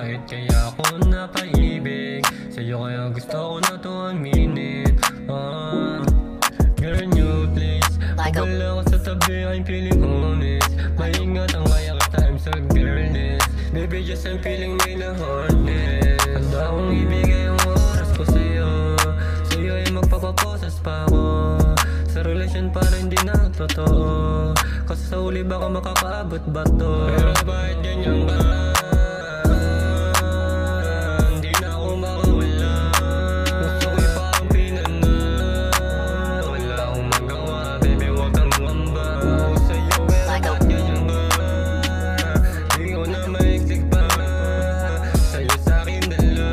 mapait kaya ako napaibig sa'yo, kaya gusto ko na to aminin. Girl, new place, wala ko sa tabi, I'm feeling honest. Maingat ang kaya kita, I'm so girlness. Baby, just I'm feeling may na hardness. Handa akong ibigay ang oras ko sa'yo, sa'yo ay magpapaposas pa ako. Sa relasyon para hindi na totoo, kasi sa uli baka makakaabot ba to? Pero bakit ganyan ka? Hindi na ako makawala. Gusto ko ipampinan na wala akong magawa. Baby, huwag kang mamba. Ako sa'yo, pero bakit ganyan ka? Di ko na maiglig pa sa'yo sa'kin dala.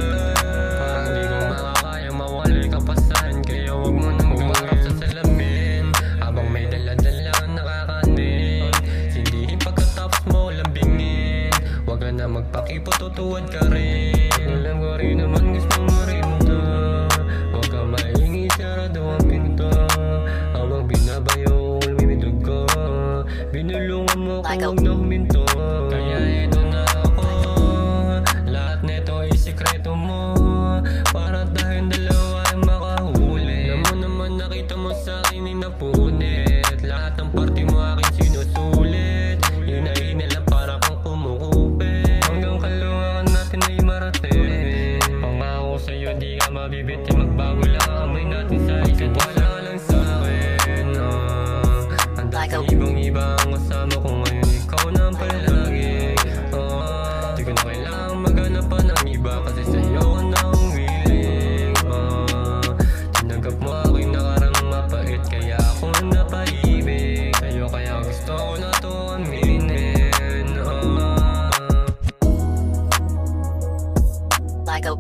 Parang di ko makakaya mawala ka pa saan, kaya huwag mo nang gumarap sa salamin habang may dala-dala nakakanin. Sindihin pagkatapos mo lambingin, huwag ka na magpakipot, tutuwad ka rin. Alam ko rin naman gusto mo rin to, huwag ka maingay, sarado ang pinto. Habang binabayo ko lumimidog ko, binulungan mo kung huwag na huminto. Kaya ito na ako, lahat neto ay sikreto mo, para tayong dalawa ay makahuli. Alam mo naman nakita mo sa'kin ay napunit, lahat ng party mo akin sinusulit. Yun ay hinilang para kang kumukupit, hanggang kaluwakan natin ay marating. Pangako sa'yo di ka mabibitin, magbago lang ang amoy natin sa isa't wala lang sa'kin. Handa sa ibang-iba ang kasama ko ngayon, ikaw na ang palagi. Di ko na kailangang maghanap pa ng iba, kasi sa'yo ko na ang willing. Tinanggap mo aking nakarang mapait, kaya ako napaibig sa'yo, kaya gusto ko na to aminin. Like a